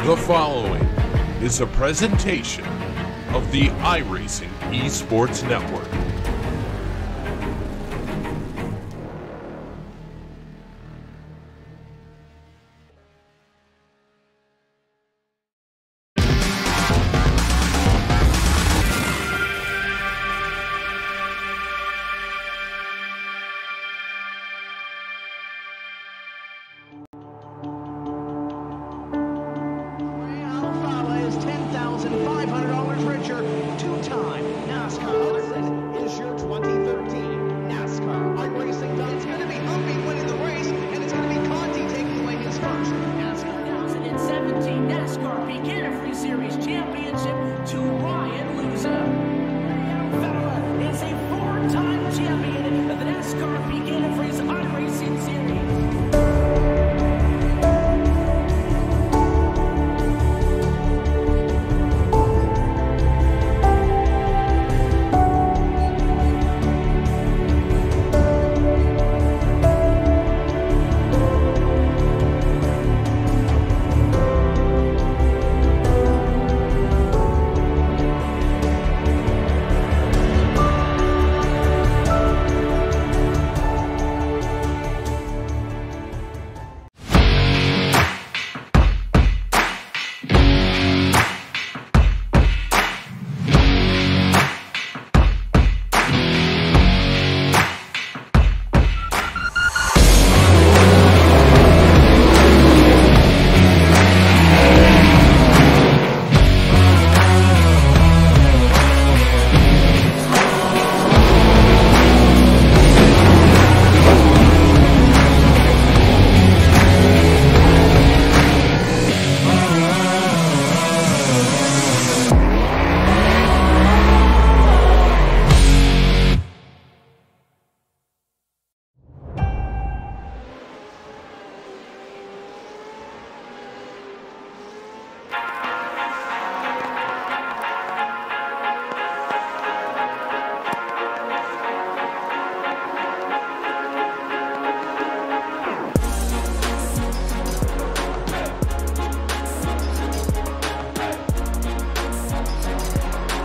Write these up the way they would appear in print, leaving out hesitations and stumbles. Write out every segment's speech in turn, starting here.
The following is a presentation of the iRacing Esports Network.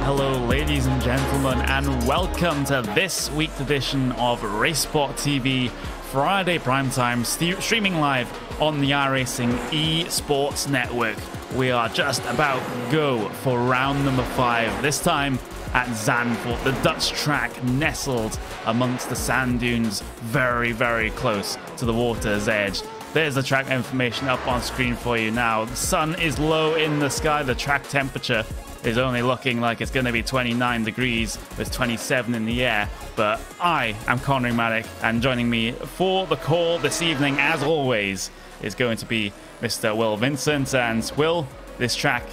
Hello, ladies and gentlemen, and welcome to this week's edition of RaceSport TV Friday primetime, streaming live on the iRacing Esports Network. We are just about go for round number 5, this time at Zandvoort, the Dutch track nestled amongst the sand dunes, very, very close to the water's edge. There's the track information up on screen for you now. The sun is low in the sky, the track temperature is only looking like it's going to be 29 degrees with 27 in the air. But I am Connery Maddock, and joining me for the call this evening, as always, is going to be Mr. Will Vincent. And Will, this track,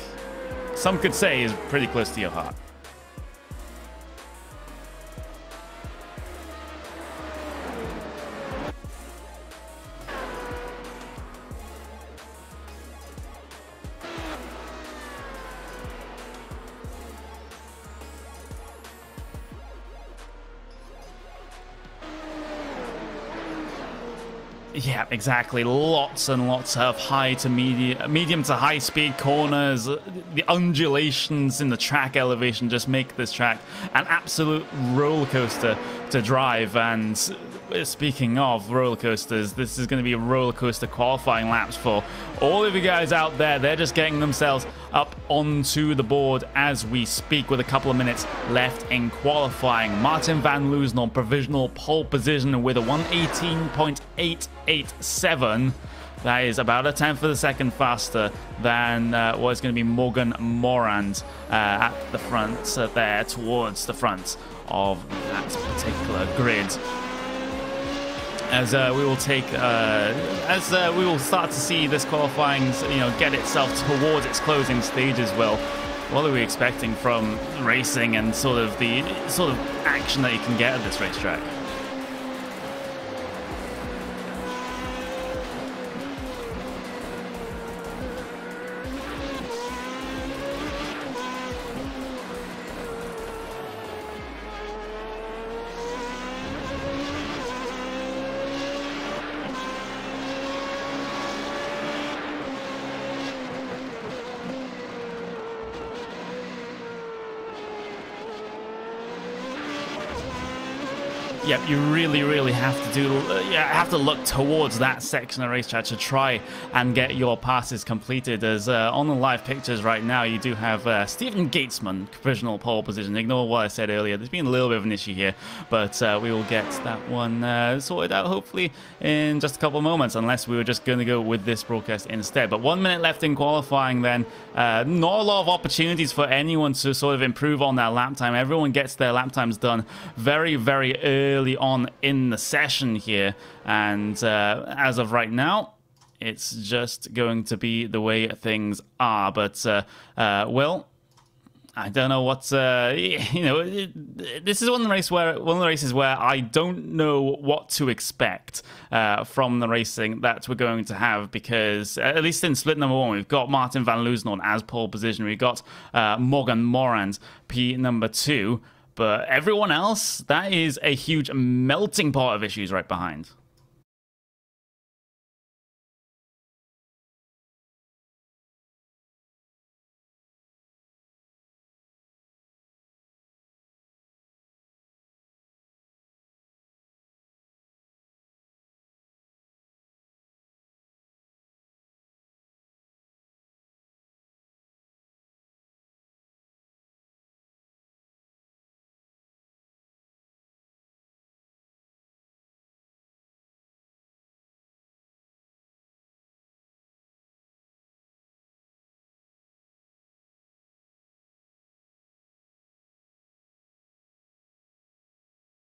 some could say, is pretty close to your heart. Yeah, exactly. Lots and lots of high to medium to high speed corners. The undulations in the track elevation just make this track an absolute roller coaster to drive. And speaking of roller coasters, this is going to be a roller coaster qualifying laps for all of you guys out there. They're just getting themselves up onto the board as we speak, with a couple of minutes left in qualifying. Martin van Loozen on provisional pole position with a 1:18.887. That is about a tenth of a second faster than what is going to be Morgan Morand at the front there, towards the front of that particular grid. As we will we will start to see this qualifying, get itself towards its closing stages. Will, what are we expecting from racing and sort of action that you can get at this racetrack? Yep, you really have to look towards that section of racetrack to try and get your passes completed. As on the live pictures right now, you do have Stephen Gatesman, provisional pole position. Ignore what I said earlier. There's been a little bit of an issue here, but we will get that one sorted out hopefully in just a couple of moments, unless we were just going to go with this broadcast instead. But 1 minute left in qualifying then. Not a lot of opportunities for anyone to sort of improve on their lap time. Everyone gets their lap times done very early on in the session here, and as of right now, it's just going to be the way things are. But well, I don't know what's you know, this is one of the races where I don't know what to expect from the racing that we're going to have, because at least in split number 1, we've got Martin van Loosnord as pole position. We've got Morgan Morand P number 2. But everyone else, that is a huge melting pot of issues right behind.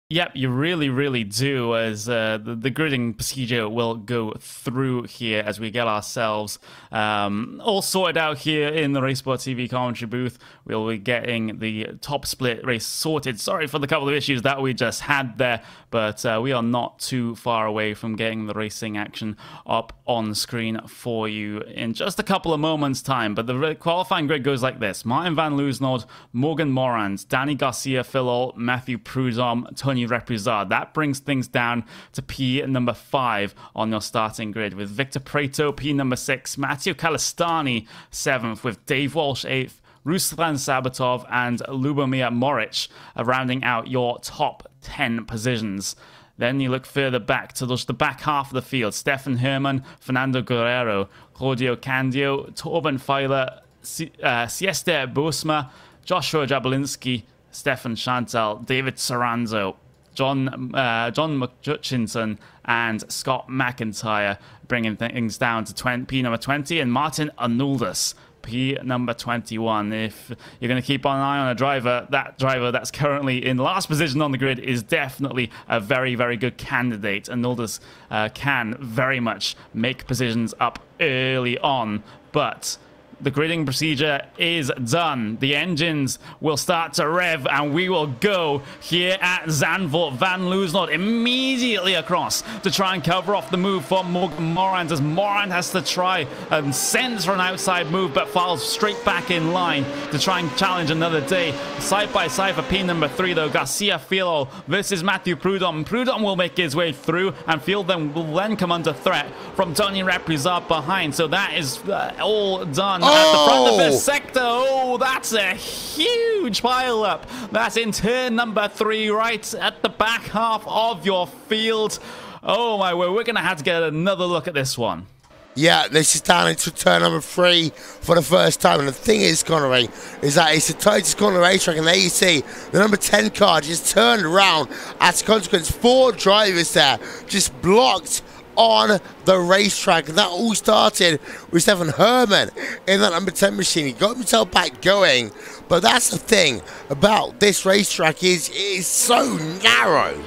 Yep, you really do, as the gridding procedure will go through here as we get ourselves all sorted out here in the Racesport TV commentary booth. We'll be getting the top split race sorted. Sorry for the couple of issues that we just had there, but we are not too far away from getting the racing action up on screen for you in just a couple of moments' time. But the qualifying grid goes like this: Martin van Loosnord, Morgan Morand, Danny Garcia Fillol, Matthew Prudhomme, Tony Reprizard. That brings things down to P number 5 on your starting grid, with Victor Prato P number 6, Matteo Calistani 7th, with Dave Walsh 8th, Ruslan Sabatov and Lubomir Moric rounding out your top 10 positions. Then you look further back to the back half of the field: Stefan Hermann, Fernando Guerrero, Claudio Candio, Torben Feiler, Siesta Bosma, Joshua Jabolinski, Stefan Chantal, David Saranzo, John McJutchinson, and Scott McIntyre, bringing things down to P number 20, and Martin Arnoldus, P number 21. If you're going to keep an eye on a driver, that driver that's currently in last position on the grid is definitely a very good candidate. Arnoldus can very much make positions up early on, but the gridding procedure is done. The engines will start to rev, and we will go here at Zandvoort. Van Loosnord immediately across to try and cover off the move for Morgan Morand, as Morand has to try and sends for an outside move, but falls straight back in line to try and challenge another day. Side by side for P number 3, though, Garcia Filo versus Matthew Prudhomme. Prudhomme will make his way through, and Field will then come under threat from Tony Reprizard behind. So that is all done. At the front of this sector. Oh, that's a huge pile up. That's in turn number 3, right at the back half of your field. Oh my word, we're going to have to get another look at this one. Yeah, this is down into turn number 3 for the first time. And the thing is, Connery, is that it's the tightest corner racetrack. And there you see the number 10 car just turned around. As a consequence, 4 drivers there just blocked on the racetrack. And that all started with Stefan Hermann in that number 10 machine. He got himself back going. But that's the thing about this racetrack, is it is so narrow.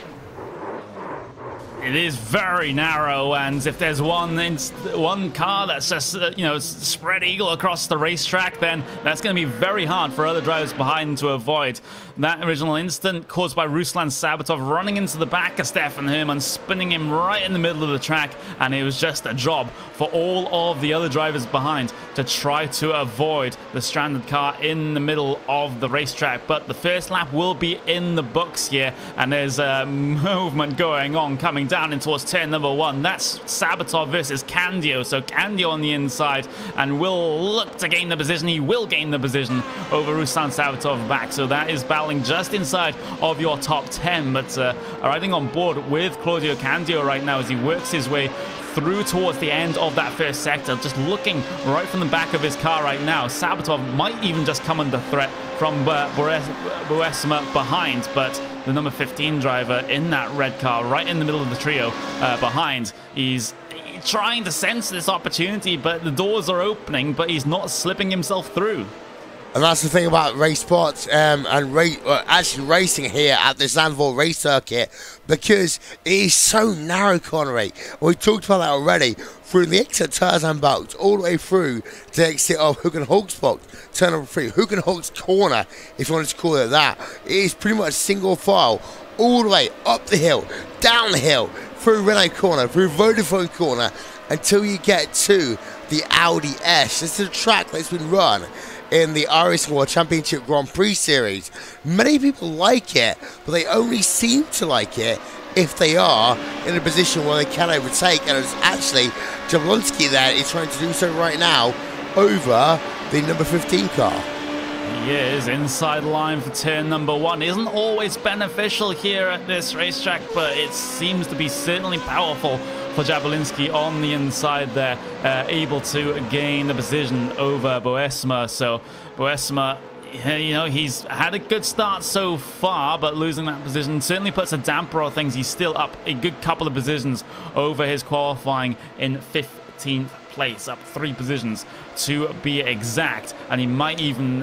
It is very narrow, and if there's one car that's just spread eagle across the racetrack, then that's going to be very hard for other drivers behind to avoid. That original incident caused by Ruslan Sabatov running into the back of Stefan Hermann, spinning him right in the middle of the track, and it was just a job for all of the other drivers behind to try to avoid the stranded car in the middle of the racetrack. But the first lap will be in the books here, and there's a movement going on coming down in towards turn number 1. That's Sabatov versus Candio. So Candio on the inside and will look to gain the position. He will gain the position over Ruslan Sabatov back. So that is battling just inside of your top 10. But riding on board with Claudio Candio right now as he works his way through towards the end of that first sector, just looking right from the back of his car right now. Sabatov might even just come under threat from Buesma behind, but the number 15 driver in that red car right in the middle of the trio behind, he's trying to sense this opportunity, but the doors are opening, but he's not slipping himself through. And that's the thing about race spots and actually racing here at the Zandvoort race circuit, because it is so narrow, Connery. We talked about that already. Through the exit Tarzan box, all the way through to the exit of Hugenholz box, turn number 3, Hugenholz corner, if you wanted to call it that. It is pretty much single file, all the way up the hill, down the hill, through Renault corner, through Vodafone corner, until you get to the Audi S. This is a track that's been run in the iRacing World Championship Grand Prix Series. Many people like it, but they only seem to like it if they are in a position where they can overtake, and it's actually Jablonski there is trying to do so right now over the number 15 car. He is inside line for turn number 1. Isn't always beneficial here at this racetrack, but it seems to be certainly powerful for Jabolinski on the inside there, able to gain the position over Buesma. So Buesma, you know, he's had a good start so far, but losing that position certainly puts a damper on things. He's still up a good couple of positions over his qualifying in 15th place, up 3 positions to be exact, and he might even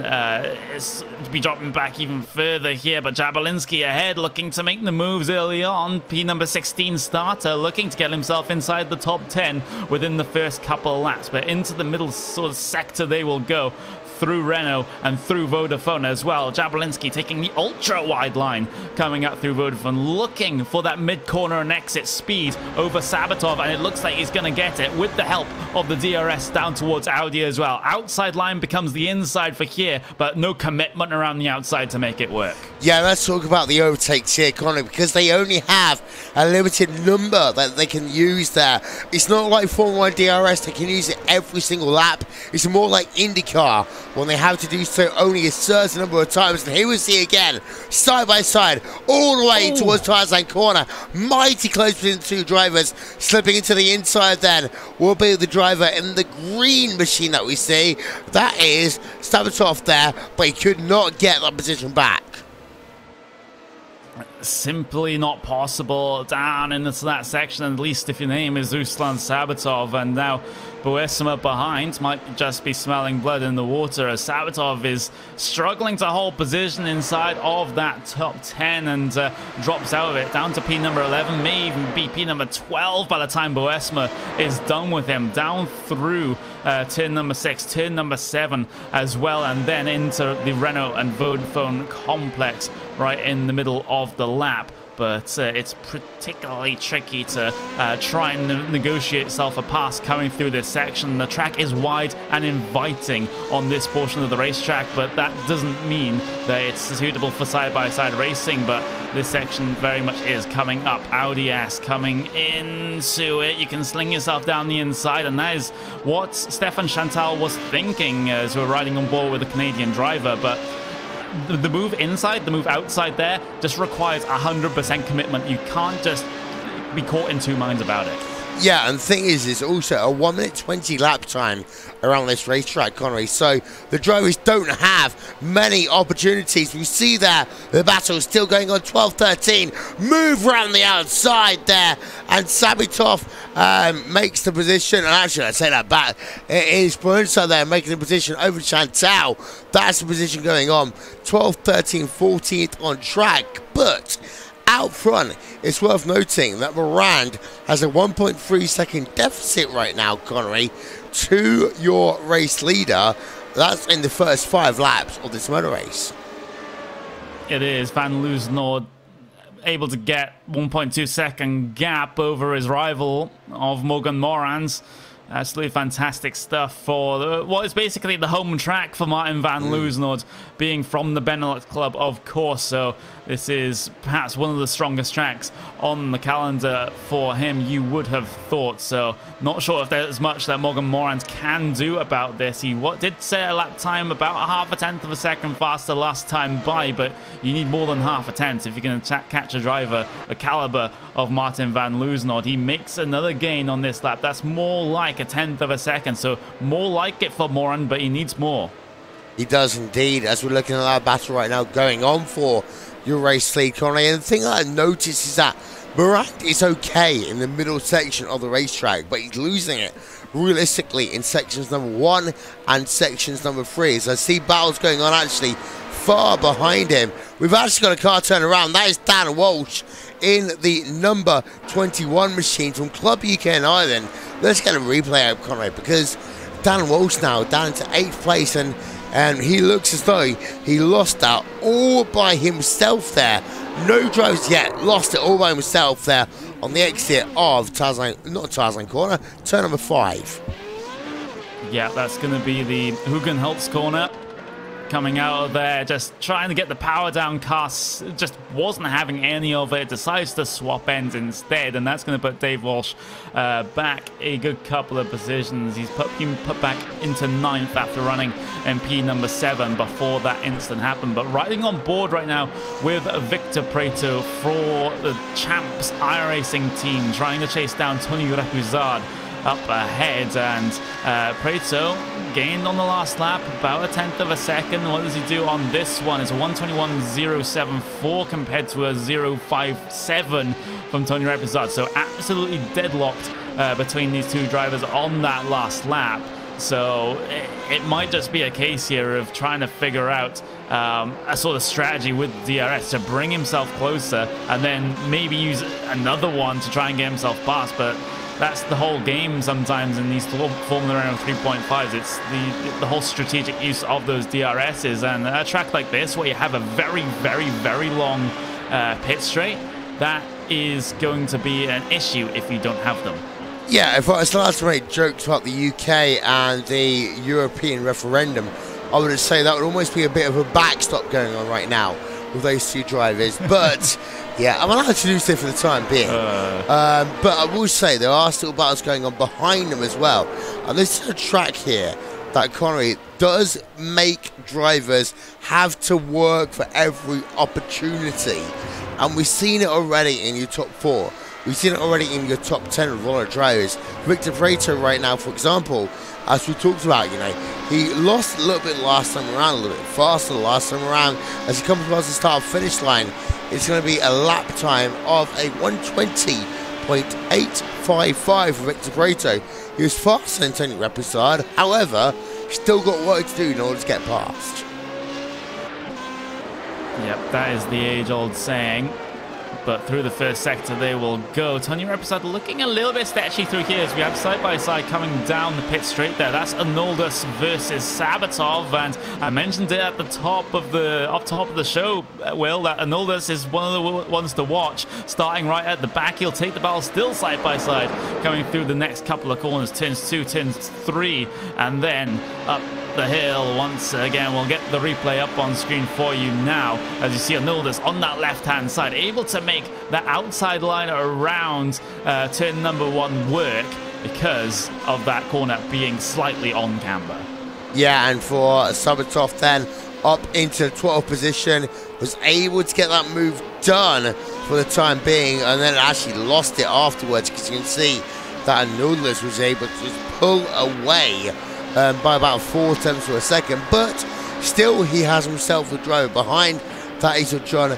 be dropping back even further here. But Jabolinski ahead, looking to make the moves early on. P number 16 starter looking to get himself inside the top 10 within the first couple of laps, but into the middle sort of sector they will go, through Renault and through Vodafone as well. Jabolinski taking the ultra-wide line, coming up through Vodafone, looking for that mid-corner and exit speed over Sabatov, and it looks like he's going to get it with the help of the DRS down towards Audi as well. Outside line becomes the inside for here, but no commitment around the outside to make it work. Yeah, let's talk about the overtakes here, Connor, because they only have a limited number that they can use there. It's not like Formula 1 DRS, they can use it every single lap. It's more like IndyCar, when they have to do so only a certain number of times. And here we see again, side by side, all the way towards Tarzan corner. Mighty close between the two drivers. Slipping into the inside then will be the driver in the green machine that we see. That is Sabatov there, but he could not get that position back. Simply not possible down into that section, at least if your name is Ruslan Sabatov. And now Buesma behind might just be smelling blood in the water, as Sabatov is struggling to hold position inside of that top 10 and drops out of it down to P number 11, may even be P number 12 by the time Buesma is done with him, down through turn number 6, turn number 7 as well, and then into the Renault and Vodafone complex right in the middle of the lap. But it's particularly tricky to try and negotiate yourself a pass coming through this section. The track is wide and inviting on this portion of the racetrack, but that doesn't mean that it's suitable for side-by-side racing. But this section very much is coming up. Audi S coming into it. You can sling yourself down the inside, and that is what Stefan Chantal was thinking as we're riding on board with the Canadian driver. But the move inside, the move outside there just requires 100% commitment. You can't just be caught in two minds about it. Yeah, and the thing is, it's also a 1 minute 20 lap time around this racetrack, Connery. So the drivers don't have many opportunities. We see there the battle is still going on. 12-13, move around the outside there, and Sabatov makes the position. And actually, I say that back. It is Brunside there making the position over Chantal. That's the position going on. 12-13, 14th on track, but out front, it's worth noting that Morand has a 1.3 second deficit right now, Connery, to your race leader. That's in the first 5 laps of this motor race. It is Van Loosenord able to get 1.2 second gap over his rival of Morgan Morans. Absolutely fantastic stuff for what is basically the home track for Martin van Loosnord, being from the Benelux Club, of course. So this is perhaps one of the strongest tracks on the calendar for him, you would have thought. So not sure if there's much that Morgan Morans can do about this. He did set a lap time about a half a tenth of a second faster last time by, but you need more than half a tenth if you're going to catch a driver the caliber of Martin van Loosnord. He makes another gain on this lap. That's more like a tenth of a second, so more like it for Moran, but he needs more. He does indeed, as we're looking at that battle right now going on for your race lead, Conrad. And the thing that I noticed is that Moran is okay in the middle section of the racetrack, but he's losing it realistically in sections number 1 and sections number 3. As I see battles going on actually far behind him. We've actually got a car turn around. That is Dan Walsh in the number 21 machine from Club UK and Ireland. Let's get a replay out, Conrad, because Dan Walsh now down to 8th place, and he looks as though he lost that all by himself there. No drives yet, lost it all by himself there on the exit of Tarzan corner, turn number 5. Yeah, that's going to be the Hugenholtz corner. Coming out of there, just trying to get the power down. Cass just wasn't having any of it, decides to swap ends instead, and that's going to put Dave Walsh back a good couple of positions. He's been put back into 9th after running MP number 7 before that incident happened. But riding on board right now with Victor Preto for the Champs iRacing team, trying to chase down Tony Repuzard up ahead, and Preto gained on the last lap about a tenth of a second. What does he do on this one? It's a 1:21.074 compared to a 0:57 from Tony Repuzard. So absolutely deadlocked between these two drivers on that last lap. So it might just be a case here of trying to figure out a sort of strategy with DRS to bring himself closer, and then maybe use another one to try and get himself past. But that's the whole game sometimes in these Formula Renault 3.5s. It's the whole strategic use of those DRSs. And a track like this, where you have a very, very, very long pit straight, that is going to be an issue if you don't have them. Yeah, if I was allowed to make jokes about the UK and the European referendum, I would say that would almost be a bit of a backstop going on right now with those two drivers. But yeah, I'm allowed to do so for the time being. But I will say there are still battles going on behind them as well. And this is a track here that Connery does make drivers have to work for every opportunity. And we've seen it already in your top 4. We've seen it already in your top 10 of roller drivers. Victor Preto right now, for example, as we talked about, you know, he lost a little bit last time around, a little bit faster last time around. As he comes across the start-finish line, it's going to be a lap time of a 1:20.855 for Victor Preto. He was faster than Tony Repuzard, however, still got work to do in order to get past. Yep, that is the age-old saying. But through the first sector they will go. Tony Repuzard looking a little bit sketchy through here as we have side-by-side coming down the pit straight there. That's Arnoldus versus Sabatov, and I mentioned it at the top of the show, Will, that Arnoldus is one of the ones to watch. Starting right at the back, he'll take the battle still side-by-side, coming through the next couple of corners, turns 2, turns 3, and then up the hill once again. We'll get the replay up on screen for you now as you see Arnoldus on that left-hand side, able to make that outside line around turn number 1 work because of that corner being slightly on camber. Yeah, and for Sabatov then up into 12th position, was able to get that move done for the time being, and then actually lost it afterwards, because you can see that Arnoldus was able to just pull away by about 4 tenths of a second, but still he has himself a driver behind. That is John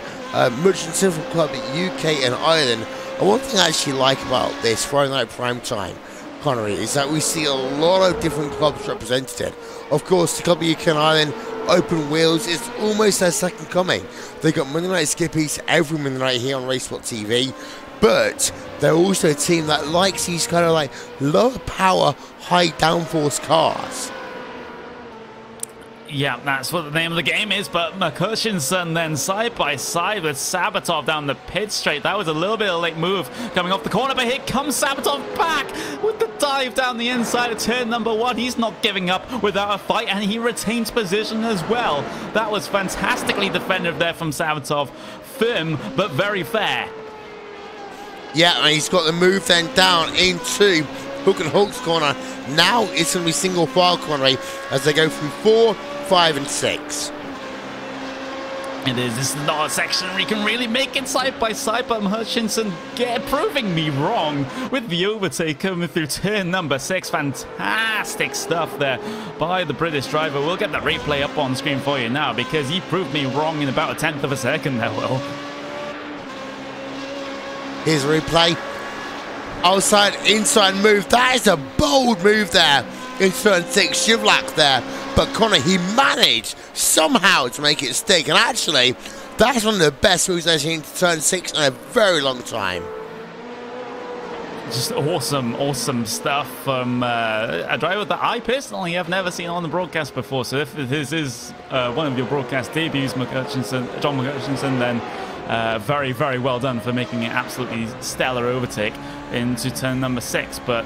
Murchison from Club UK and Ireland. And one thing I actually like about this Friday Night Prime Time, Connery, is that we see a lot of different clubs represented. Of course, the Club UK and Ireland Open Wheels is almost their second coming. They've got Monday Night Skippies every Monday night here on Racesport TV. But they're also a team that likes these kind of like lower power, high downforce cars. Yeah, that's what the name of the game is, but McCutcheon then side by side with Sabatov down the pit straight. That was a little bit of a late move coming off the corner, but here comes Sabatov back with the dive down the inside of turn number 1. He's not giving up without a fight, and he retains position as well. That was fantastically defended there from Savatov. Firm, but very fair. Yeah, and he's got the move then down into Hook and Hulk's corner. Now it's going to be single file corner as they go through 4, 5, and 6. It is. This is not a section where you can really make it side by side, but Hutchinson proving me wrong with the overtake coming through turn number 6. Fantastic stuff there by the British driver. We'll get the replay up on screen for you now because he proved me wrong in about a 1/10 of a second there, Will. Here's a replay. Outside, inside move. That is a bold move there in turn 6. Shivlak there. But Connor, he managed somehow to make it stick. And actually, that's one of the best moves I've seen in turn 6 in a very long time. Just awesome stuff from a driver that I personally have never seen on the broadcast before. So if this is one of your broadcast debuts, John McHutchinson, then very, very well done for making an absolutely stellar overtake into turn number 6. But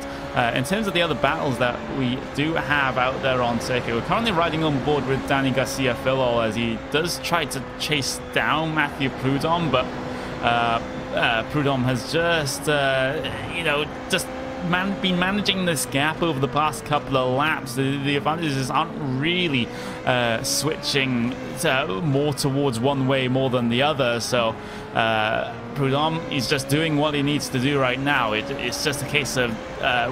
in terms of the other battles that we do have out there on circuit, we're currently riding on board with Danny Garcia Filol as he does try to chase down Matthew Prudhomme, but Prudhomme has just, been managing this gap over the past couple of laps. The advantages aren't really switching more towards one way more than the other. So Prudhomme is just doing what he needs to do right now. It's just a case of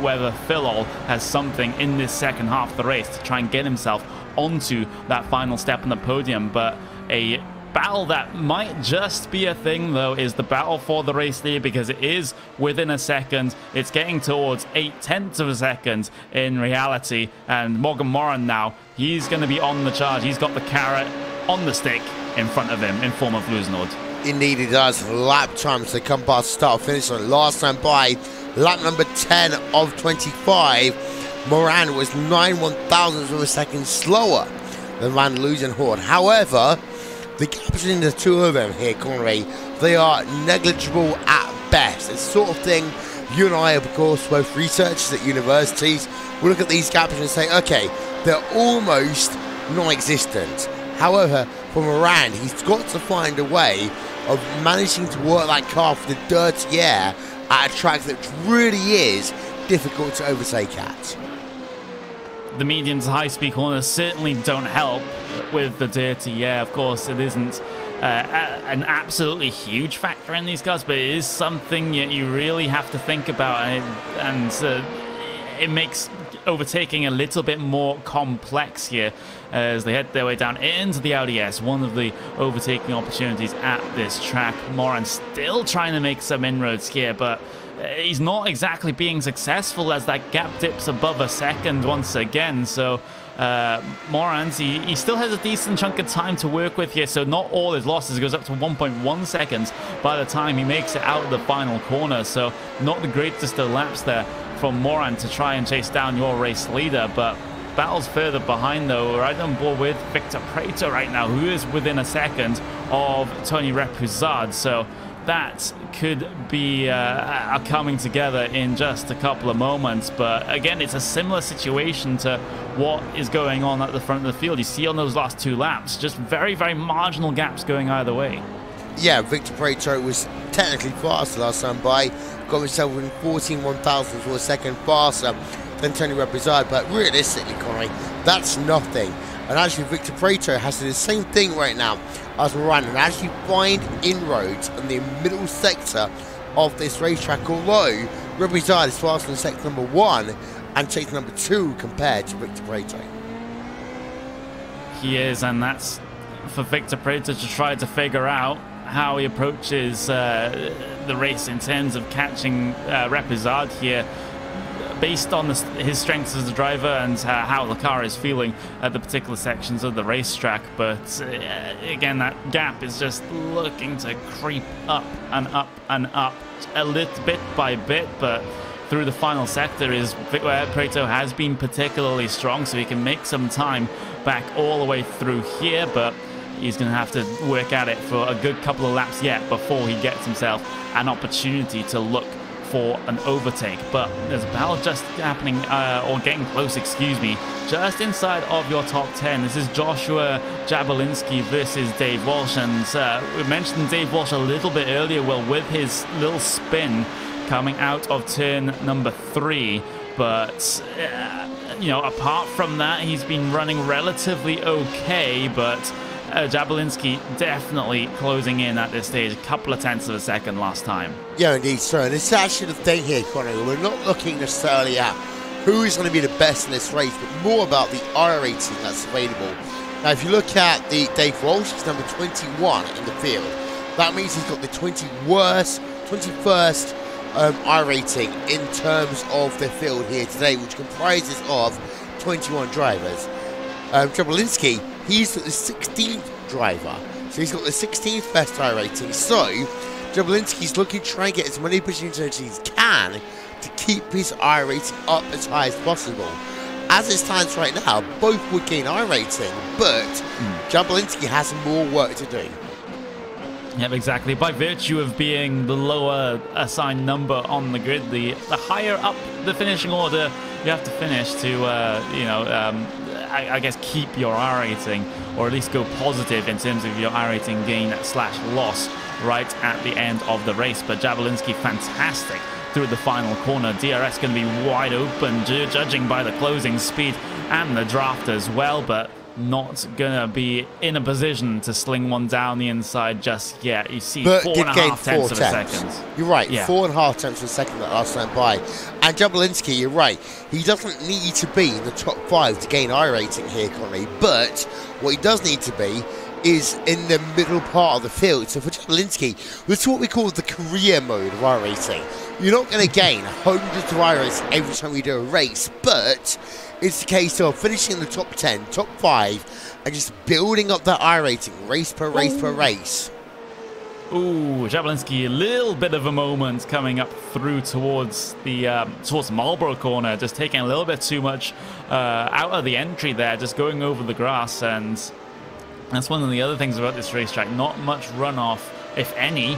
whether Filol has something in this second half of the race to try and get himself onto that final step on the podium. But a battle that might just be a thing, though, is the battle for the race lead, because it is within a second. It's getting towards 0.8 of a second in reality, and Morgan Moran now, he's going to be on the charge. He's got the carrot on the stick in front of him in form of Luzhnod. Indeed he does. Lap times to come past start finish on last time by lap number 10 of 25. Moran was 9/1000ths of a second slower than Van Luzhenhoorn. However, the gap between the two of them here, Connery, they are negligible at best. It's the sort of thing you and I, of course, both researchers at universities, we look at these gaps and say, okay, they're almost non-existent. However, for Moran, he's got to find a way of managing to work that car for the dirty air at a track that really is difficult to overtake at. The medium to high-speed corners certainly don't help with the dirty air. Of course, it isn't an absolutely huge factor in these cars, but it is something you really have to think about, and it makes overtaking a little bit more complex here as they head their way down into the Audi S, one of the overtaking opportunities at this track. Moran still trying to make some inroads here, but he's not exactly being successful as that gap dips above a second once again. So Moran, he still has a decent chunk of time to work with here, so not all his losses. It goes up to 1.1 seconds by the time he makes it out of the final corner. So not the greatest of laps there from Moran to try and chase down your race leader, but battles further behind though. Right on board with Victor Prater right now, who is within a second of Tony Repuzard. So that could be coming together in just a couple of moments. But again, it's a similar situation to what is going on at the front of the field. You see on those last two laps, just very, very marginal gaps going either way. Yeah, Victor Prater was technically faster last time by. Got himself within 14/1000ths of a second faster than Tony Repuzard. But realistically, Connery, that's nothing. And actually, Victor Prater has to do the same thing right now as Moran and actually find inroads in the middle sector of this racetrack, although Repuzard is faster in sector number 1 and sector number 2 compared to Victor Prater. He is, and that's for Victor Prater to try to figure out how he approaches the race in terms of catching Repuzard here, based on his strengths as a driver and how the car is feeling at the particular sections of the racetrack. But again, that gap is just looking to creep up and up and up a little bit by bit, but through the final sector is where Prato has been particularly strong, so he can make some time back all the way through here, but he's going to have to work at it for a good couple of laps yet before he gets himself an opportunity to look for an overtake. But there's a battle just happening, or getting close, excuse me, just inside of your top 10. This is Joshua Jabelinski versus Dave Walsh. And we mentioned Dave Walsh a little bit earlier, well, with his little spin coming out of turn number 3. But, you know, apart from that, he's been running relatively okay, but Jabelinski definitely closing in at this stage, a couple of tenths of a second last time. Yeah, indeed, sir. And it's actually the thing here, Conor. We're not looking necessarily at who is going to be the best in this race, but more about the iRacing that's available. Now, if you look at the Dave Walsh, he's number 21 in the field. That means he's got the 21st iRating in terms of the field here today, which comprises of 21 drivers. Jabelinski, he's the 16th driver, so he's got the 16th best iRating. So Jabelinski's looking to try and get as many positions as he can to keep his iRating up as high as possible. As it stands right now, both would gain iRating, but Jabelinski has more work to do. Yep, exactly. By virtue of being the lower assigned number on the grid, the higher up the finishing order you have to finish to, you know, I guess keep your iRating, or at least go positive in terms of your iRating gain / loss right at the end of the race. But Jabelinski, fantastic through the final corner. DRS going to be wide open, judging by the closing speed and the draft as well, but not gonna be in a position to sling one down the inside just yet. You see, but 4.5 tenths of a second. You're right, yeah. 4.5 tenths of a second that last time by. And Jabelinski, you're right, he doesn't need to be in the top 5 to gain iRating here, Connery, but what he does need to be is in the middle part of the field. So for Jabelinski, this is what we call the career mode of iRacing. You're not going to gain hundreds of iRating every time you do a race, but it's the case of finishing in the top 10, top 5, and just building up that iRating race per race per race. Ooh, Jabelinski, a little bit of a moment coming up through towards the towards Marlborough corner, just taking a little bit too much out of the entry there, just going over the grass. And that's one of the other things about this racetrack, not much runoff, if any.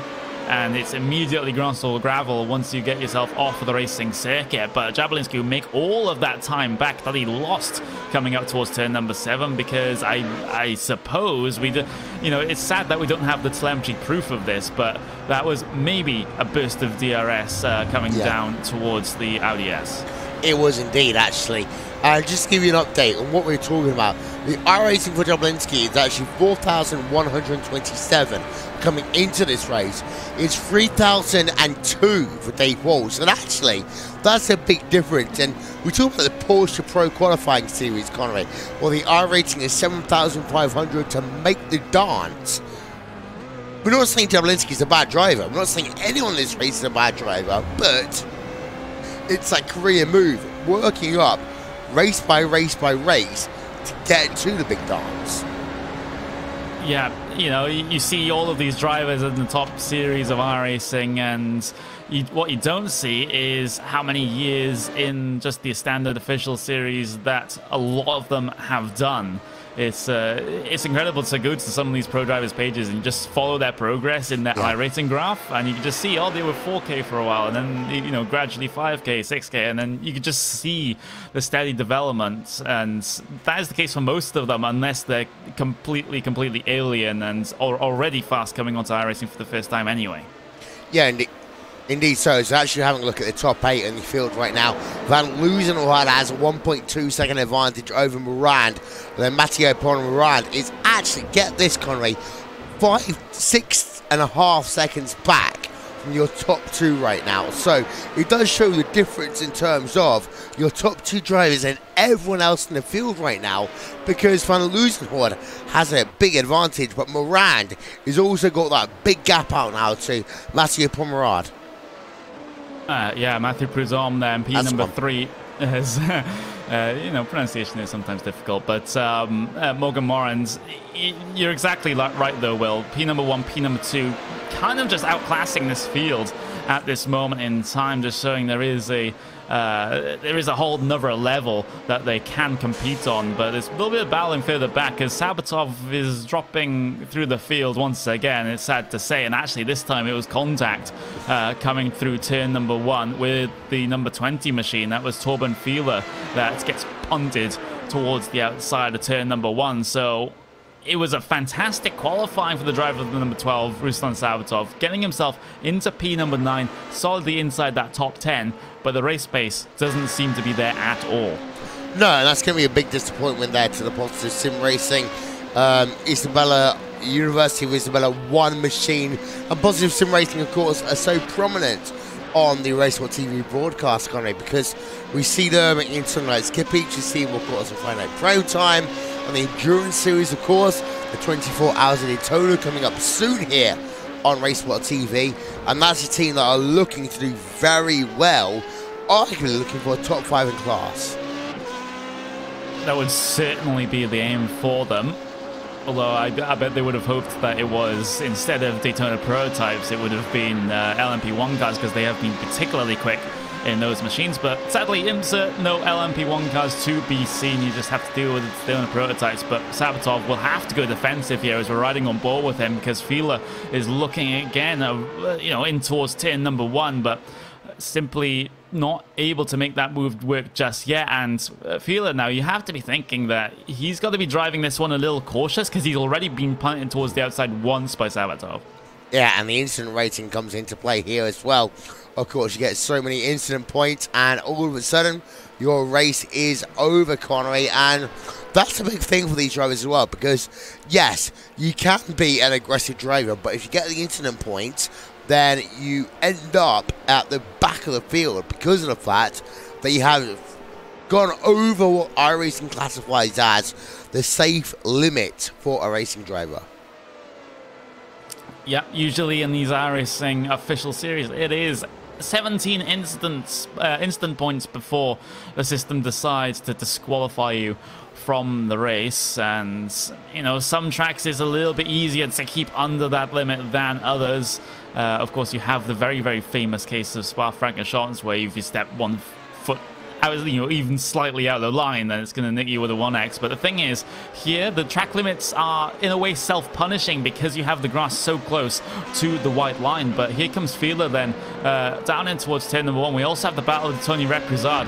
And it's immediately grass or gravel once you get yourself off of the racing circuit. But Jabelinski will make all of that time back that he lost coming up towards turn number 7, because I suppose we do, you know, it's sad that we don't have the telemetry proof of this, but that was maybe a burst of DRS coming down towards the Audi S. It was indeed, actually. Just to give you an update on what we're talking about, the iRating for Jabelinski is actually 4,127 coming into this race. It's 3,002 for Dave Walsh, and actually, that's a big difference. And we talk about the Porsche Pro qualifying series, Connery. Well, the iRating is 7,500 to make the dance. We're not saying Jabelinski's a bad driver. We're not saying anyone in this race is a bad driver, but it's that career move, working up race by race by race to get to the big dance. Yeah, you know, you see all of these drivers in the top series of iRacing, and what you don't see is how many years in just the standard official series that a lot of them have done. It's incredible to go to some of these pro drivers pages and just follow their progress in their iRating graph, and you can just see, oh, they were 4K for a while, and then, you know, gradually 5K, 6K, and then you can just see the steady development. And that is the case for most of them, unless they're completely alien and already fast coming onto iRacing for the first time anyway. Yeah, indeed so. So actually having a look at the top 8 in the field right now, Van Loozenhoorn has a 1.2 second advantage over Morand. Then Matteo Morand is actually, get this, Conway, 6.5 seconds back from your top 2 right now. So it does show the difference in terms of your top 2 drivers and everyone else in the field right now, because Van Loozenhoorn has a big advantage, but Morand has also got that big gap out now to Matteo Morand. Yeah, Matthew Prudhomme there, MP number 3. Is, you know, pronunciation is sometimes difficult, but Morgan Morans, you're exactly right though, Will. P number 1, P number 2, kind of just outclassing this field at this moment in time, just showing there is a there is a whole another level that they can compete on, but there's a little bit of battling further back as Sabatov is dropping through the field once again. It's sad to say, and actually this time it was contact coming through turn number 1 with the number 20 machine. That was Torben Fieler that gets punted towards the outside of turn number 1. So it was a fantastic qualifying for the driver of the number 12, Ruslan Sabatov, getting himself into P number 9, solidly inside that top 10, but the race pace doesn't seem to be there at all. No, and that's going to be a big disappointment there to the Positive Sim Racing. Isabella, University of Isabella, one machine, and Positive Sim Racing, of course, are so prominent on the Racewalk TV broadcast, Conrad, because we see them in Sunlight Skip Each, we see them, of course, in Finite Pro Time, on the Endurance Series, of course, the 24 Hours of Daytona coming up soon here on Racewalk TV, and that's a team that are looking to do very well, arguably looking for a top 5 in class. That would certainly be the aim for them. Although I bet they would have hoped that it was, instead of Daytona prototypes, it would have been LMP1 cars, because they have been particularly quick in those machines. But sadly, insert no LMP1 cars to be seen. You just have to deal with Daytona prototypes. But Sabatov will have to go defensive here as we're riding on board with him, because Fieler is looking again, in towards turn number 1, but simply not able to make that move work just yet. And Fieler, now you have to be thinking that he's got to be driving this one a little cautious, because he's already been punted towards the outside once by Sabatov. Yeah, and the incident rating comes into play here as well. Of course, you get so many incident points, and all of a sudden, your race is over, Connery. And that's a big thing for these drivers as well, because, yes, you can be an aggressive driver, but if you get the incident points, then you end up at the back of the field because of the fact that you have gone over what iRacing classifies as the safe limit for a racing driver. Yeah, usually in these iRacing official series, it is 17 instant points before the system decides to disqualify you from the race. And some tracks is a little bit easier to keep under that limit than others. Of course, you have the very, very famous case of Spa-Francorchamps, where if you step 1 foot out, even slightly out of the line, then it's going to nick you with a 1x. But the thing is, here the track limits are in a way self-punishing, because you have the grass so close to the white line. But here comes Fieler then down in towards turn number 1. We also have the battle of Tony Reprizard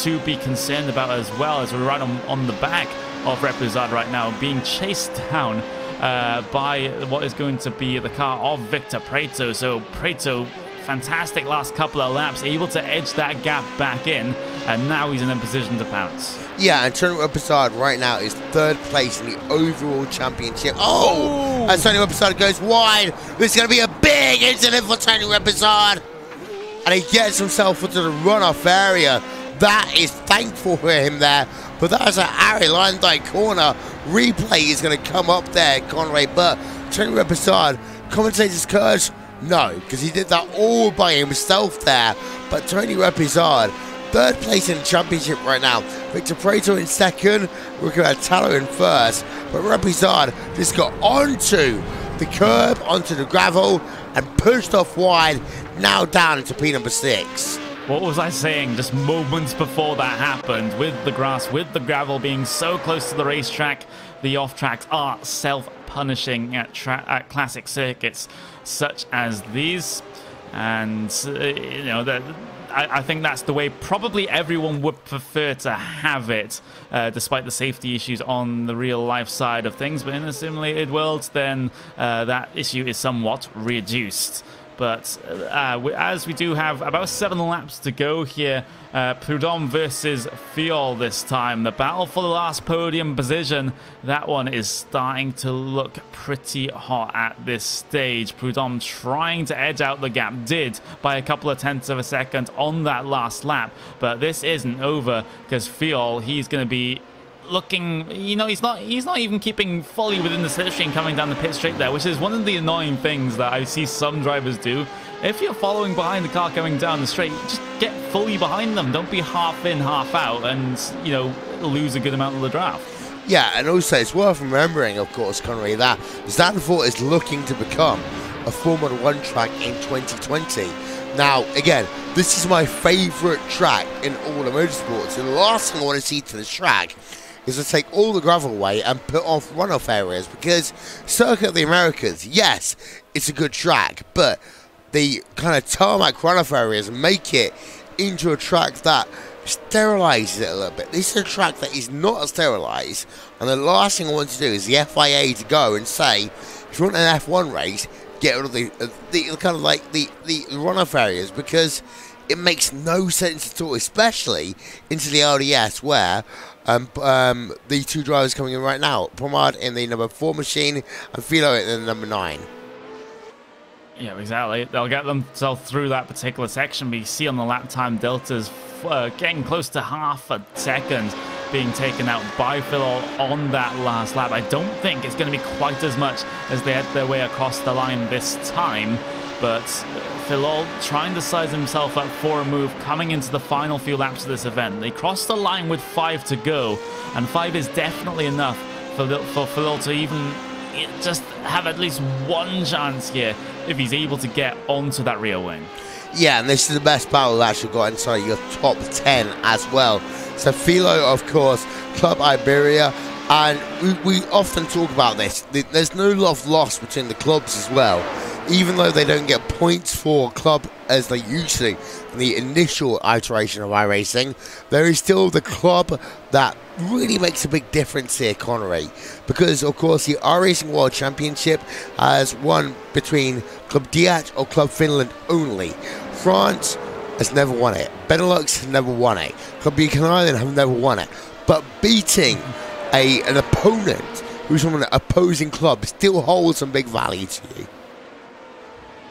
to be concerned about as well, as we're right on the back of Reprizard right now, being chased down by what is going to be the car of Victor Preto. So Preto, fantastic last couple of laps, able to edge that gap back in, and now he's in a position to pounce. Yeah, and Tony Reprizard right now is 3rd place in the overall championship. Oh! As Tony Reprizard goes wide, this is going to be a big incident for Tony Reprizard, and he gets himself into the runoff area. That is thankful for him there, but that's an Harry Lyndike corner. Replay is going to come up there, Conway, but Tony Reprizard, commentators curse, no, because he did that all by himself there. But Tony Reprizard, 3rd place in the championship right now. Victor Preto in 2nd, Rico Atalo in 1st, but Reprizard just got onto the curb, onto the gravel, and pushed off wide, now down into P number 6. What was I saying just moments before that happened? With the grass, with the gravel being so close to the racetrack, the off-tracks are self-punishing at classic circuits such as these. And, I think that's the way probably everyone would prefer to have it, despite the safety issues on the real-life side of things. But in a simulated world, then that issue is somewhat reduced. But as we do have about 7 laps to go here, Prudhomme versus Fiol this time. The battle for the last podium position, that one is starting to look pretty hot at this stage. Prudhomme trying to edge out the gap, did by a couple of tenths of a second on that last lap. But this isn't over, because Fiol, he's going to be looking, he's not even keeping fully within the slipstream coming down the pit straight there, which is one of the annoying things that I see some drivers do. If you're following behind the car coming down the straight, just get fully behind them. Don't be half in, half out, and lose a good amount of the draft. Yeah, and also it's worth remembering, of course, Connery, that Zandvoort is looking to become a Formula 1 track in 2020. Now, again, this is my favourite track in all the motorsports. And the last thing I want to see to this track is to take all the gravel away and put off runoff areas, because Circuit of the Americas, yes, it's a good track, but the kind of tarmac runoff areas make it into a track that sterilizes it a little bit. This is a track that is not sterilized, and the last thing I want to do is the FIA to go and say, if you want an F1 race, get rid of the kind of like the runoff areas, because it makes no sense at all, especially into the LDS where the two drivers coming in right now, Pomard in the number 4 machine and Philo in the number 9. Yeah, exactly. They'll get themselves through that particular section. We see on the lap time deltas getting close to half a second being taken out by Phil on that last lap. I don't think it's going to be quite as much as they had their way across the line this time, but Phil trying to size himself up for a move coming into the final few laps of this event. They crossed the line with 5 to go, and 5 is definitely enough for Phil to even just have at least one chance here if he's able to get onto that rear wing. Yeah, and this is the best battle that you've got inside your top 10 as well. So Philo, of course, Club Iberia, and we often talk about this. There's no love lost between the clubs as well. Even though they don't get points for club as they used to in the initial iteration of iRacing, there is still the club that really makes a big difference here, Connery. Because, of course, the iRacing World Championship has won between Club Diat or Club Finland only. France has never won it. Benelux has never won it. Club Beacon Island have never won it. But beating an opponent who's from an opposing club still holds some big value to you.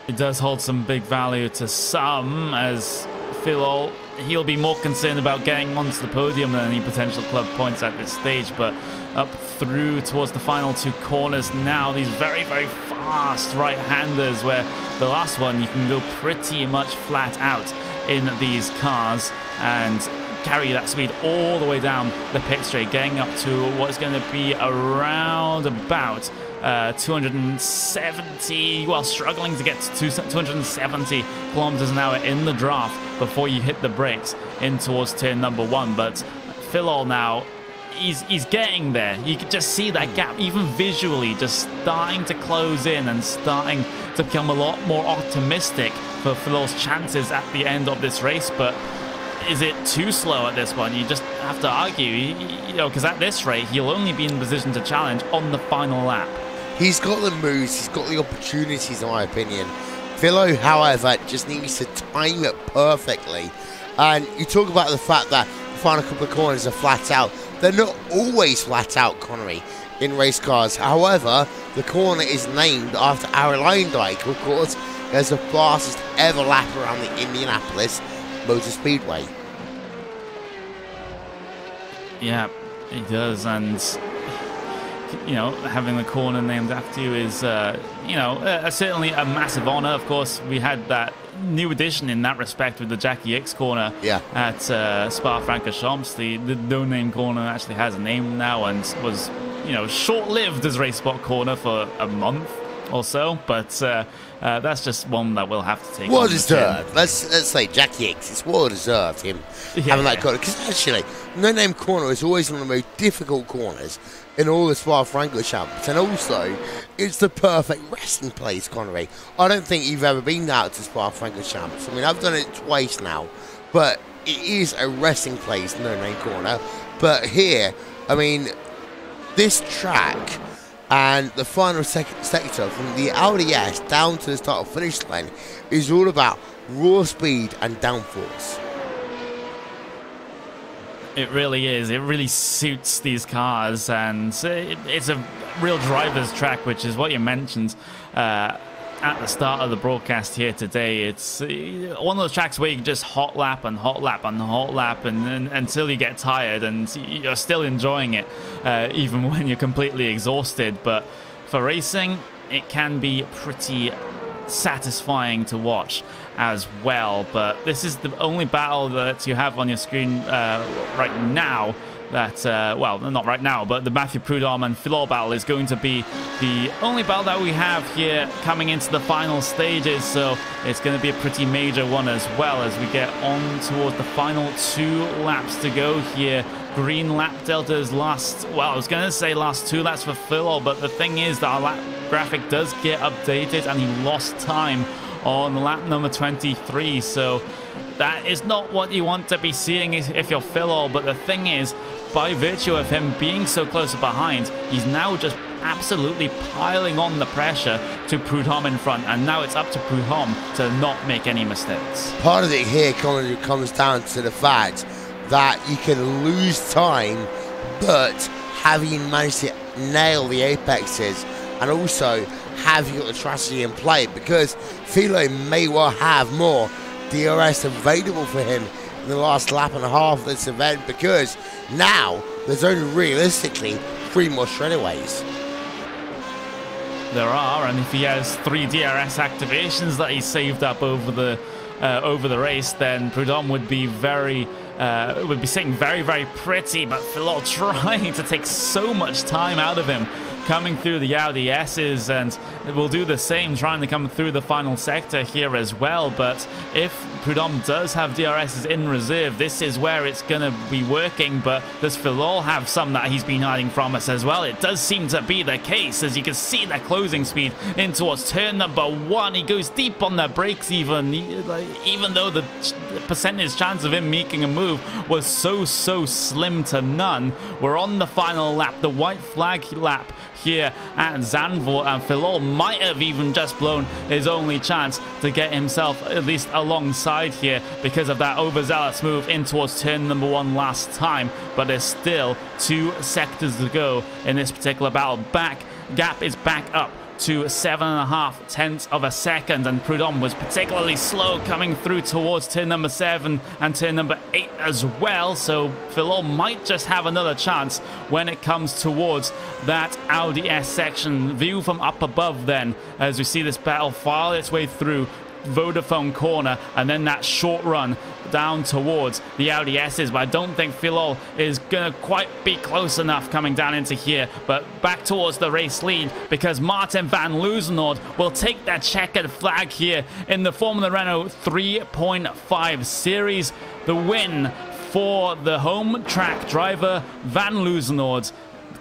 It does hold some big value to some, as Phil, he'll be more concerned about getting onto the podium than any potential club points at this stage. But up through towards the final 2 corners now, these very, very fast right-handers, where the last one you can go pretty much flat out in these cars and carry that speed all the way down the pit straight, getting up to what's going to be around about 270, well, struggling to get to 270 kilometers an hour in the draft before you hit the brakes in towards turn number 1. But Phil now, he's getting there. You can just see that gap, even visually, just starting to close in and starting to become a lot more optimistic for Phil's chances at the end of this race. But is it too slow at this point? You just have to argue, you know, because at this rate, he'll only be in position to challenge on the final lap. He's got the moves, he's got the opportunities, in my opinion. Philo, however, just needs to time it perfectly. And you talk about the fact that the final couple of corners are flat out. They're not always flat out, Connery, in race cars. However, the corner is named after Caroline Dyke, of course, as the fastest ever lap around the Indianapolis Motor Speedway. Yeah, he does, and you know, having the corner named after you is, you know, certainly a massive honor. Of course, we had that new addition in that respect with the Jackie X corner at Spa-Francorchamps. The no-name corner actually has a name now and was, you know, short-lived as Race Spot corner for a month or so, but that's just one that we'll have to take. Well deserved. Let's say Jackie X. It's well deserved him having that corner, because actually, no-name corner is always one of the most difficult corners in all the Spa-Francorchamps, and also it's the perfect resting place, Connery. I don't think you've ever been out to Spa-Francorchamps. I mean, I've done it twice now, but it is a resting place, no-name corner. But here, I mean, this track and the final sector from the LDS down to the start of finish line is all about raw speed and downforce. It really is. It really suits these cars, and it's a real driver's track, which is what you mentioned at the start of the broadcast here today. It's one of those tracks where you can just hot lap and hot lap and hot lap and until you get tired, and you're still enjoying it even when you're completely exhausted. But for racing, it can be pretty satisfying to watch as well. But this is the only battle that you have on your screen right now that, well, not right now, but the Matthew Prudhomme and Phil battle is going to be the only battle that we have here coming into the final stages. So it's going to be a pretty major one as well as we get on towards the final 2 laps to go here. Green lap deltas last, well, I was going to say last 2 laps for Phil, but the thing is that our lap graphic does get updated and he lost time on lap number 23. So that is not what you want to be seeing if you're Phil, but the thing is, by virtue of him being so close behind, he's now just absolutely piling on the pressure to Prudhomme in front, and now it's up to Prudhomme to not make any mistakes. Part of it here comes down to the fact that you can lose time, but have you managed to nail the apexes, and also have you got the strategy in play? Because Philo may well have more DRS available for him in the last lap and a half of this event, because now there's only realistically 3 more straightaways. There are, and if he has 3 DRS activations that he saved up over the race, then Prudhomme would be sitting very, very pretty. But Phil trying to take so much time out of him coming through the Audi S's, and will do the same trying to come through the final sector here as well. But if Prudhomme does have DRSs in reserve, this is where it's going to be working. But does Phil have some that he's been hiding from us as well? It does seem to be the case, as you can see that closing speed in towards turn number 1. He goes deep on the brakes even though the percentage chance of him making a move was so slim to none. We're on the final lap, the white flag lap here at Zandvoort, and Phil might have even just blown his only chance to get himself at least alongside here because of that overzealous move in towards turn number 1 last time. But there's still 2 sectors to go in this particular battle. Gap is back up to 7.5 tenths of a second, and Prudhomme was particularly slow coming through towards turn number 7 and turn number 8 as well. So Phil might just have another chance when it comes towards that Audi S section. View from up above then as we see this battle file its way through Vodafone corner, and then that short run down towards the Audi S's. But I don't think Phil is gonna quite be close enough coming down into here, but back towards the race lead, because Martin van Loozenhoorn will take that checkered flag here in the Formula Renault 3.5 series. The win for the home track driver Van Loozenhoorn,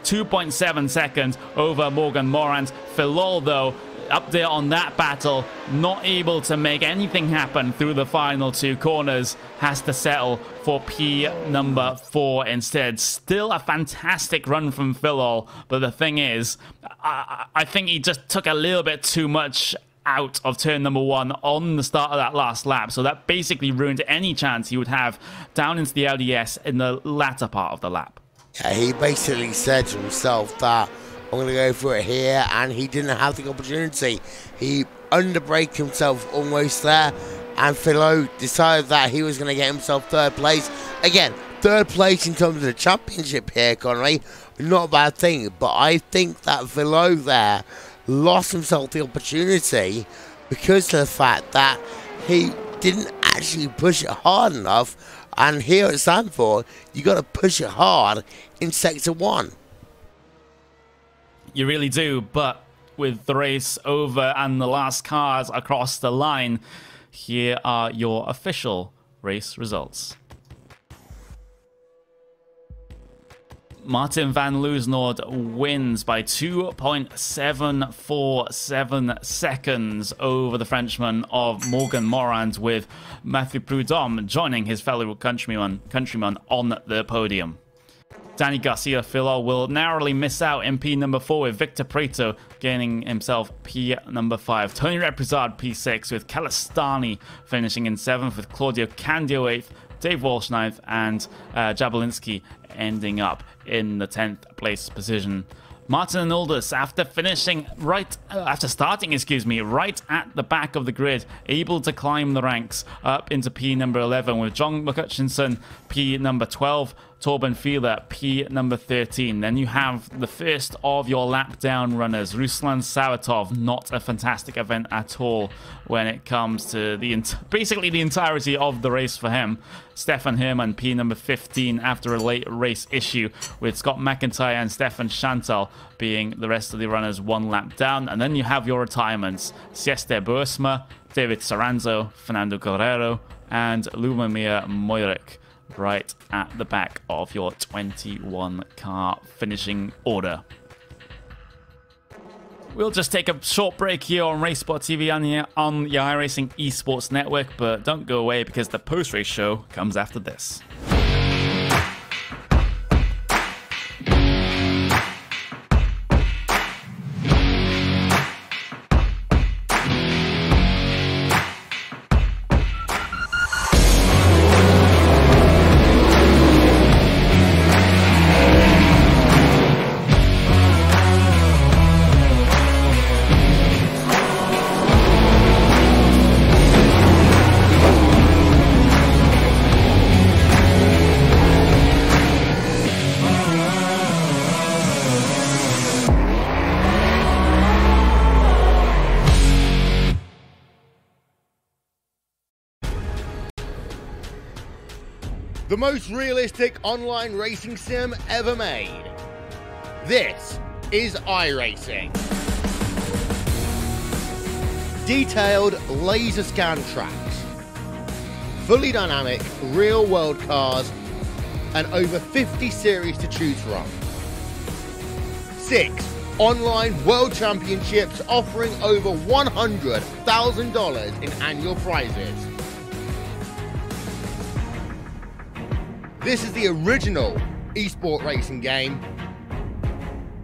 2.7 seconds over Morgan Morans. Phil though, update on that battle, not able to make anything happen through the final 2 corners, has to settle for P number 4 instead. Still a fantastic run from Phil, but the thing is, I think he just took a little bit too much out of turn number 1 on the start of that last lap, so that basically ruined any chance he would have down into the Audi S in the latter part of the lap. Yeah, he basically said to himself that I'm going to go for it here, and he didn't have the opportunity. He underbraked himself almost there, and Philo decided that he was going to get himself 3rd place. Again, 3rd place in terms of the championship here, Connery, not a bad thing, but I think that Philo there lost himself the opportunity because of the fact that he didn't actually push it hard enough, and here at Zandvoort, you got to push it hard in Sector 1. You really do, but with the race over and the last cars across the line, here are your official race results. Martin van Loozenhoorn wins by 2.747 seconds over the Frenchman of Morgan Morans, with Matthew Prudhomme joining his fellow countryman on the podium. Danny Garcia Phil will narrowly miss out in P number 4, with Victor Preto gaining himself P number 5. Tony Represard P6, with Kalistani finishing in 7th, with Claudio Candio 8th, Dave Walsh 9th, and Jabolinski ending up in the 10th place position. Martin Oldus, after starting right at the back of the grid, able to climb the ranks up into P number 11, with John McCutcheon P number 12, Torben Fiedler, P number 13. Then you have the first of your lap down runners, Ruslan Saratov. Not a fantastic event at all when it comes to basically the entirety of the race for him. Stefan Hermann, P number 15, after a late race issue, with Scott McIntyre and Stefan Chantal being the rest of the runners one lap down. And then you have your retirements, Sieste Boersma, David Saranzo, Fernando Guerrero, and Lumamir Moirik, right at the back of your 21 car finishing order. We'll just take a short break here on Racesport TV on the iRacing Esports Network, but don't go away because the post-race show comes after this. The most realistic online racing sim ever made. This is iRacing. Detailed laser scan tracks, fully dynamic real world cars, and over 50 series to choose from. 6 online world championships offering over $100,000 in annual prizes. This is the original esport racing game.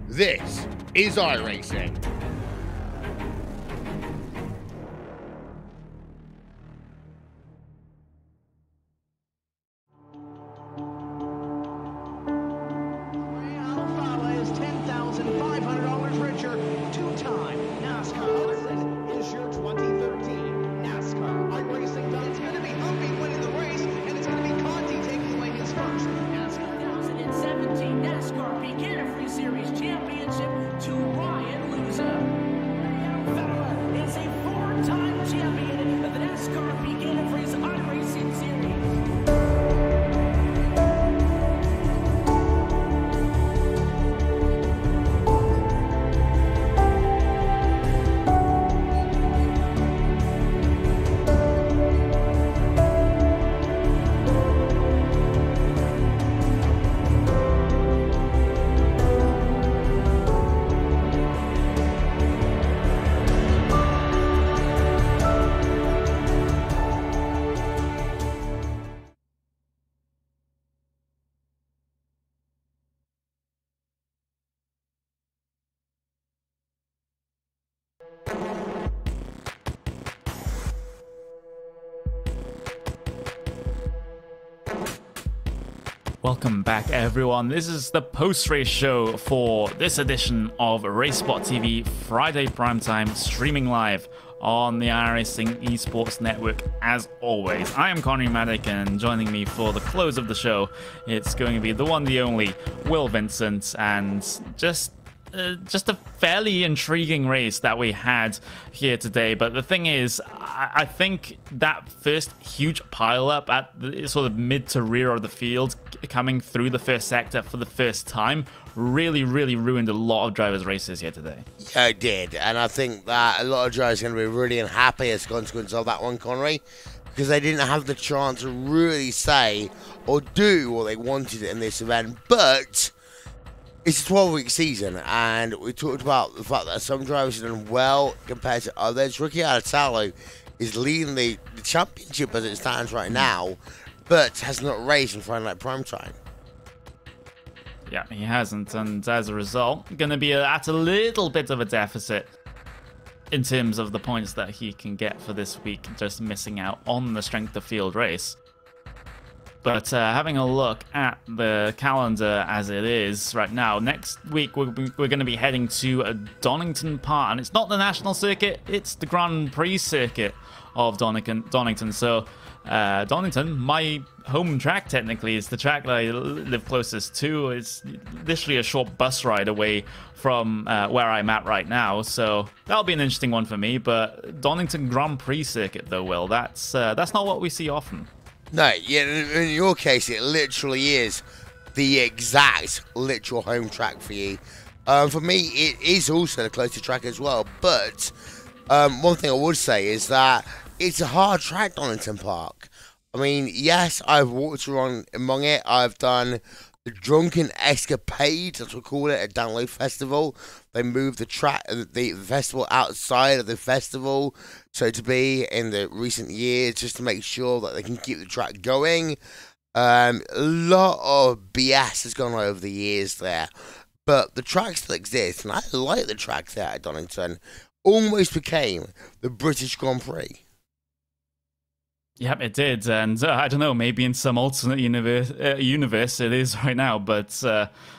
This is iRacing. Alfala is $10,500 richer. Two-time NASCAR. This is your 2013 NASCAR iRacing. It's going to be Humpy winning the race, and it's going to be Conti taking away his first NASCAR 2017 NASCAR Beginner Free Series Championship to Ryan Luza. Alfala is a four-time champion of the NASCAR Beginner Free iRacing Series. Welcome back, everyone. This is the post-race show for this edition of Racesport TV Friday primetime, streaming live on the iRacing Esports Network. As always, I am Connery Maddock, and joining me for the close of the show, it's going to be the one, the only, Will Vincent, and just a fairly intriguing race that we had here today. But the thing is, I think that first huge pileup at the sort of mid to rear of the field, coming through the first sector for the first time, really ruined a lot of drivers' races here today. Yeah, it did. And I think that a lot of drivers are going to be really unhappy as a consequence of that one, Connery, because they didn't have the chance to really say or do what they wanted in this event. But it's a 12-week season, and we talked about the fact that some drivers have done well compared to others. Ricky Alatalo is leading the championship as it stands right now, but has not raced in Friday Night Primetime. Yeah, he hasn't, and as a result, going to be at a little bit of a deficit in terms of the points that he can get for this week, just missing out on the strength of field race. But having a look at the calendar as it is right now, next week we're going to be heading to Donington Park. And it's not the National Circuit, it's the Grand Prix Circuit of Donington. So Donington, my home track technically, is the track that I live closest to. It's literally a short bus ride away from where I'm at right now. So that'll be an interesting one for me. But Donington Grand Prix Circuit, though, Will, that's not what we see often. No, yeah, in your case, it literally is the exact literal home track for you. For me, it is also the closest track as well. But one thing I would say is that it's a hard track, Donington Park. I mean, yes, I've walked around among it. I've done the Drunken Escapade, as we call it, a download festival. They moved the track, the festival outside of the festival, so to be, in the recent years, just to make sure that they can keep the track going. A lot of BS has gone on over the years there, but the track still exists, and I like the track there at Donington. Almost became the British Grand Prix. Yep, it did, and I don't know, maybe in some alternate universe it is right now, but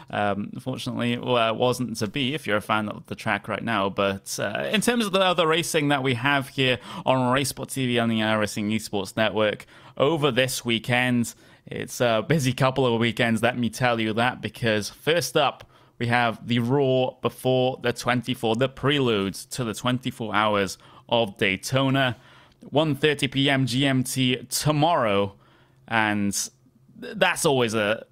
unfortunately, it wasn't to be if you're a fan of the track right now. But in terms of the other racing that we have here on Racesport TV on the iRacing Esports Network, over this weekend, it's a busy couple of weekends, let me tell you that, because first up, we have the Raw before the 24, the prelude to the 24 hours of Daytona. 1:30 p.m. GMT tomorrow, and that's always a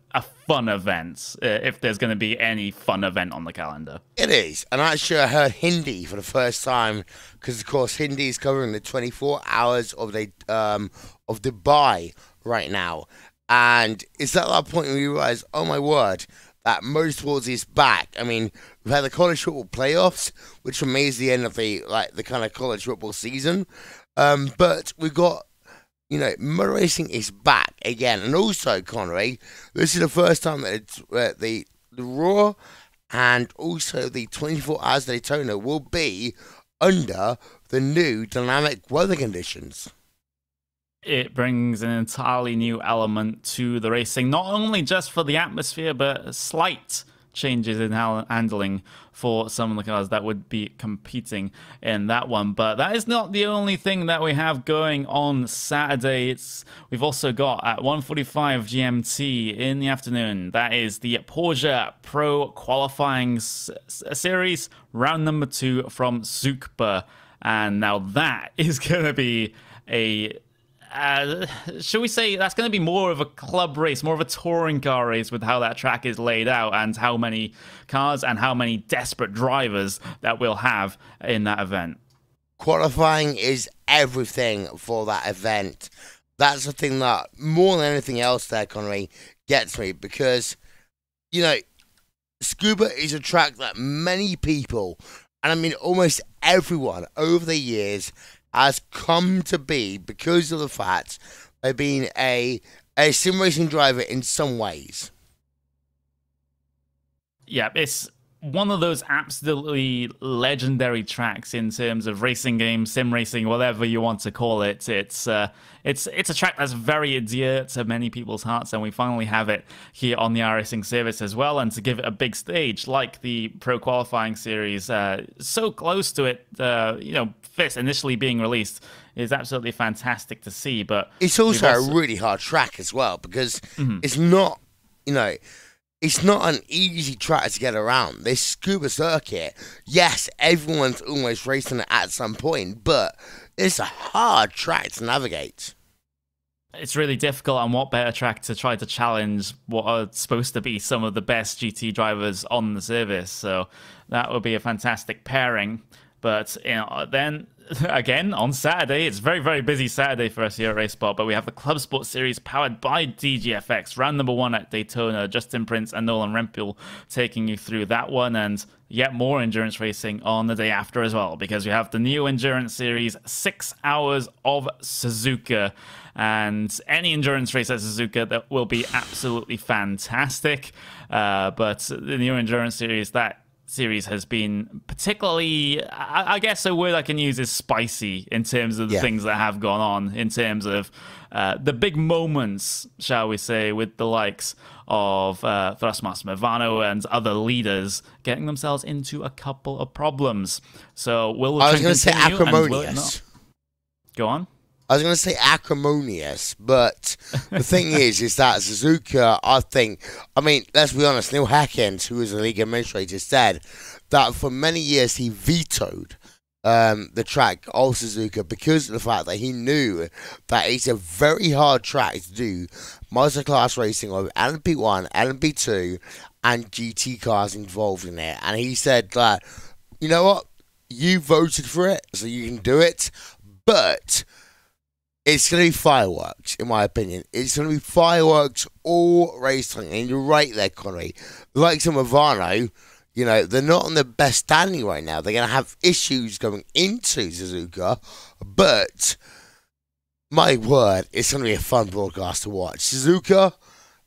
fun event, if there's going to be any fun event on the calendar. It is, and actually I heard Hindi for the first time, because of course Hindi is covering the 24 hours of Dubai right now, and it's at that point when you realize, oh my word, that motorsports is back. I mean, we've had the college football playoffs, which for me is the end of the kind of college football season. But we've got, motor racing is back again. And also, Connery, this is the first time that the Raw and also the 24 Hours Daytona will be under the new dynamic weather conditions. It brings an entirely new element to the racing, not only just for the atmosphere, but slight changes in handling for some of the cars that would be competing in that one. But that is not the only thing that we have going on Saturday. We've also got at 1:45 GMT in the afternoon, that is the Porsche Pro Qualifying Series, round number 2 from Zugba. And now that is going to be should we say that's going to be more of a club race, more of a touring car race with how that track is laid out and how many cars and how many desperate drivers that we'll have in that event. Qualifying is everything for that event. That's the thing that, more than anything else there, Connery, gets me, because, Scuba is a track that many people, and I mean almost everyone over the years, has come to be because of the fact they've been a sim racing driver in some ways. Yeah, it's one of those absolutely legendary tracks in terms of racing games, sim racing, whatever you want to call it. It's a track that's very dear to many people's hearts, and we finally have it here on the iRacing service as well. And to give it a big stage like the Pro Qualifying Series, so close to it, first initially being released, is absolutely fantastic to see. But it's also a really hard track as well, because it's not, it's not an easy track to get around. This Scuba circuit, yes, everyone's almost racing it at some point, but it's a hard track to navigate. It's really difficult, and what better track to try to challenge what are supposed to be some of the best GT drivers on the service. So that would be a fantastic pairing. But then again on Saturday, it's very, very busy Saturday for us here at Racesport, but we have the Club Sport Series powered by DGFX, round number 1 at Daytona. Justin Prince and Nolan Rempel taking you through that one, and yet more endurance racing on the day after as well, because we have the Neo Endurance Series, 6 hours of Suzuka. And any endurance race at Suzuka, that will be absolutely fantastic. But the Neo Endurance Series, that series has been particularly, I guess a word I can use is spicy in terms of the things that have gone on, in terms of the big moments, shall we say, with the likes of Thrustmaster Movano and other leaders getting themselves into a couple of problems. So will the I was trend going to say continue, and will it acrimonious. not? Go on. I was going to say acrimonious, but the thing is that Suzuka, I mean, let's be honest, Neil Hackens, who was the league administrator, said that for many years he vetoed the track of Suzuka because of the fact that he knew that it's a very hard track to do multi-class racing of LMP1, LMP2, and GT cars involved in it. And he said that, you know what, you voted for it, so you can do it, but it's going to be fireworks, in my opinion. It's going to be fireworks all race time. And you're right there, Connery. Like some Movano, you know, they're not on the best standing right now. They're going to have issues going into Suzuka. But, my word, it's going to be a fun broadcast to watch. Suzuka,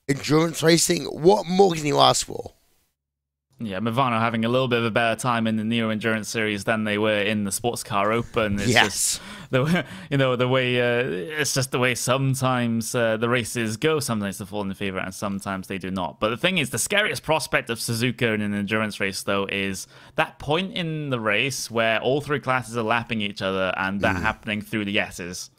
endurance racing, what more can you ask for? Yeah, Movano having a little bit of a better time in the Neo Endurance Series than they were in the Sports Car Open. It's just the way it's just the way sometimes the races go. Sometimes they fall in the favor, and sometimes they do not. But the thing is, the scariest prospect of Suzuka in an endurance race, though, is that point in the race where all three classes are lapping each other, and that happening through the S's.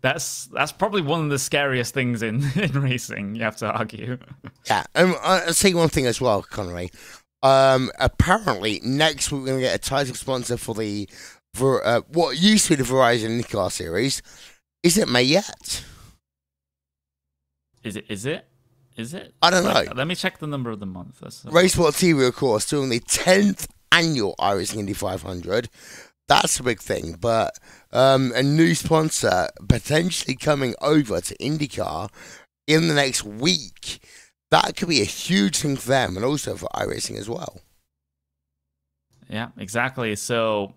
That's probably one of the scariest things in racing, you have to argue. Yeah, I'll say one thing as well, Connery. Apparently, next week we're going to get a title sponsor for the what used to be the Verizon IndyCar series. Is it May yet? Is it? I don't know. Let me check the number of the month. Racesport TV, of course, doing the 10th annual iRacing Indy 500. That's a big thing, but a new sponsor potentially coming over to IndyCar in the next week. That could be a huge thing for them and also for iRacing as well. Yeah, exactly. So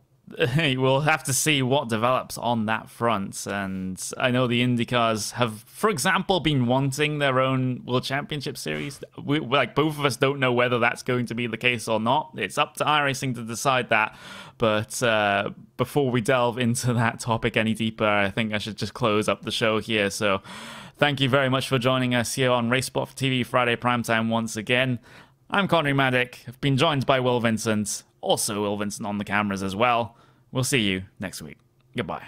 we'll have to see what develops on that front. And I know the IndyCars have, for example, been wanting their own World Championship Series. Like, both of us don't know whether that's going to be the case or not. It's up to iRacing to decide that. But before we delve into that topic any deeper, I think I should just close up the show here. So thank you very much for joining us here on Racesport TV Friday Primetime once again. I'm Connery Maddock. I've been joined by Will Vincent. Also Will Vincent on the cameras as well. We'll see you next week. Goodbye.